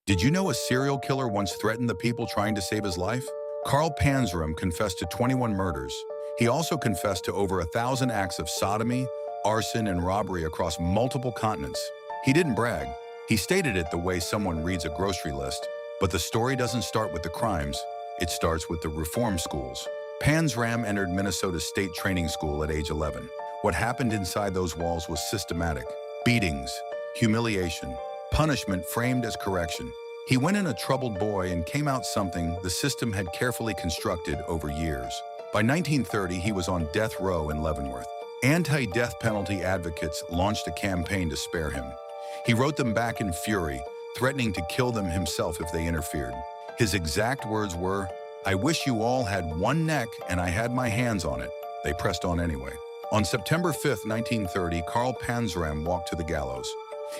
Did you know a serial killer once threatened the people trying to save his life? Karl Panzram confessed to 21 murders. He also confessed to over 1,000 acts of sodomy, arson, and robbery across multiple continents. He didn't brag. He stated it the way someone reads a grocery list. But the story doesn't start with the crimes. It starts with the reform schools. Panzram entered Minnesota's state training school at age 11. What happened inside those walls was systematic. Beatings, humiliation, punishment framed as correction. He went in a troubled boy and came out something the system had carefully constructed over years. By 1930, he was on death row in Leavenworth. Anti-death penalty advocates launched a campaign to spare him. He wrote them back in fury, threatening to kill them himself if they interfered. His exact words were, "I wish you all had one neck and I had my hands on it." They pressed on anyway. On September 5, 1930, Karl Panzram walked to the gallows.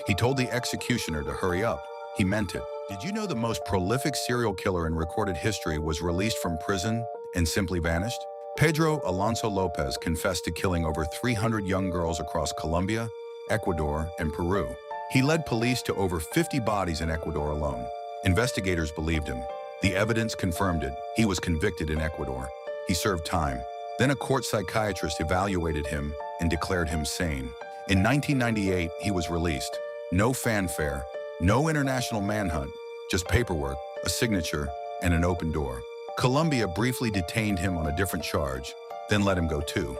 He told the executioner to hurry up. He meant it. Did you know the most prolific serial killer in recorded history was released from prison and simply vanished? Pedro Alonso Lopez confessed to killing over 300 young girls across Colombia, Ecuador, and Peru. He led police to over 50 bodies in Ecuador alone. Investigators believed him. The evidence confirmed it. He was convicted in Ecuador. He served time. Then a court psychiatrist evaluated him and declared him sane. In 1998, he was released. No fanfare, no international manhunt, just paperwork, a signature, and an open door. Colombia briefly detained him on a different charge, then let him go too.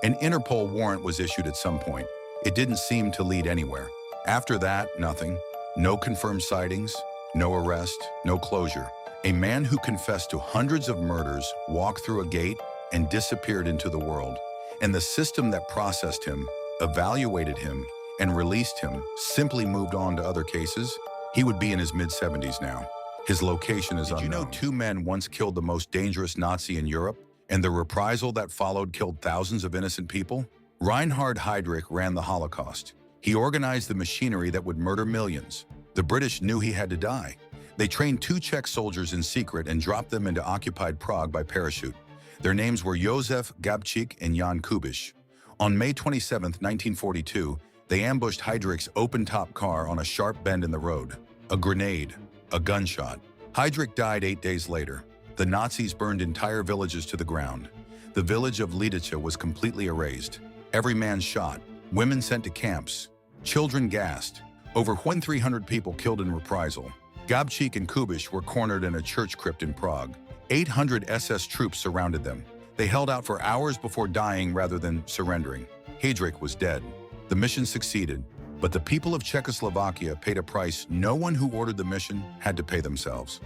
An Interpol warrant was issued at some point. It didn't seem to lead anywhere. After that, nothing. No confirmed sightings, no arrest, no closure. A man who confessed to hundreds of murders walked through a gate and disappeared into the world. And the system that processed him, evaluated him, and released him simply moved on to other cases. He would be in his mid-70s now. His location is unknown. Did you know 2 men once killed the most dangerous Nazi in Europe? And the reprisal that followed killed thousands of innocent people? Reinhard Heydrich ran the Holocaust. He organized the machinery that would murder millions. The British knew he had to die. They trained 2 Czech soldiers in secret and dropped them into occupied Prague by parachute. Their names were Josef Gabčík and Jan Kubiš. On May 27, 1942, they ambushed Heydrich's open-top car on a sharp bend in the road. A grenade, a gunshot. Heydrich died 8 days later. The Nazis burned entire villages to the ground. The village of Lidice was completely erased. Every man shot, women sent to camps, children gassed. Over 1,300 people killed in reprisal. Gabčík and Kubiš were cornered in a church crypt in Prague. 800 SS troops surrounded them. They held out for hours before dying rather than surrendering. Heydrich was dead. The mission succeeded, but the people of Czechoslovakia paid a price no one who ordered the mission had to pay themselves.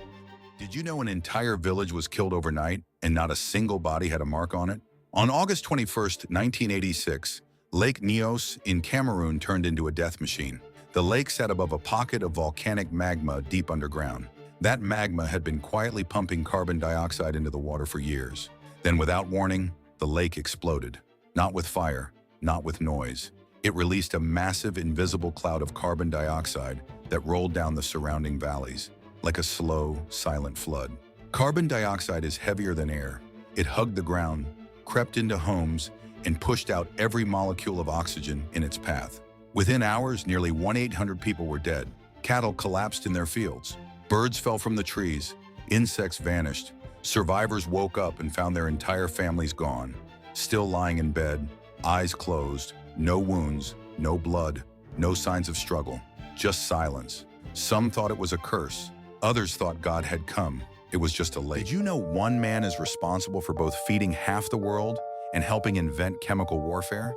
Did you know an entire village was killed overnight and not a single body had a mark on it? On August 21, 1986, Lake Nyos in Cameroon turned into a death machine. The lake sat above a pocket of volcanic magma deep underground. That magma had been quietly pumping carbon dioxide into the water for years. Then, without warning, the lake exploded. Not with fire, not with noise. It released a massive, invisible cloud of carbon dioxide that rolled down the surrounding valleys, like a slow, silent flood. Carbon dioxide is heavier than air. It hugged the ground, crept into homes, and pushed out every molecule of oxygen in its path. Within hours, nearly 1,800 people were dead. Cattle collapsed in their fields. Birds fell from the trees. Insects vanished. Survivors woke up and found their entire families gone. Still lying in bed, eyes closed, no wounds, no blood, no signs of struggle, just silence. Some thought it was a curse. Others thought God had come. It was just a lake. Did you know one man is responsible for both feeding half the world and helping invent chemical warfare?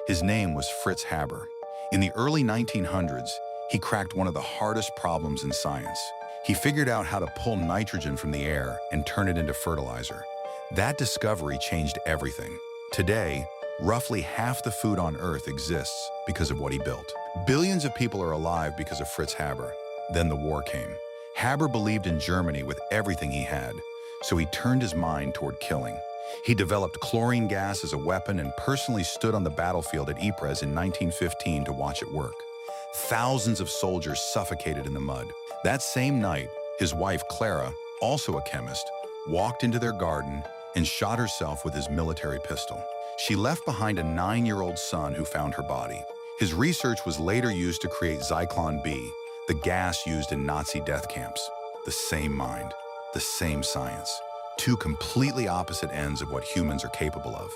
His name was Fritz Haber. In the early 1900s, he cracked one of the hardest problems in science. He figured out how to pull nitrogen from the air and turn it into fertilizer. That discovery changed everything. Today, roughly half the food on Earth exists because of what he built. Billions of people are alive because of Fritz Haber. Then the war came. Haber believed in Germany with everything he had, so he turned his mind toward killing. He developed chlorine gas as a weapon and personally stood on the battlefield at Ypres in 1915 to watch it work. Thousands of soldiers suffocated in the mud. That same night, his wife, Clara, also a chemist, walked into their garden and shot herself with his military pistol. She left behind a 9-year-old son who found her body. His research was later used to create Zyklon B, The gas used in Nazi death camps. The same mind, the same science. Two completely opposite ends of what humans are capable of.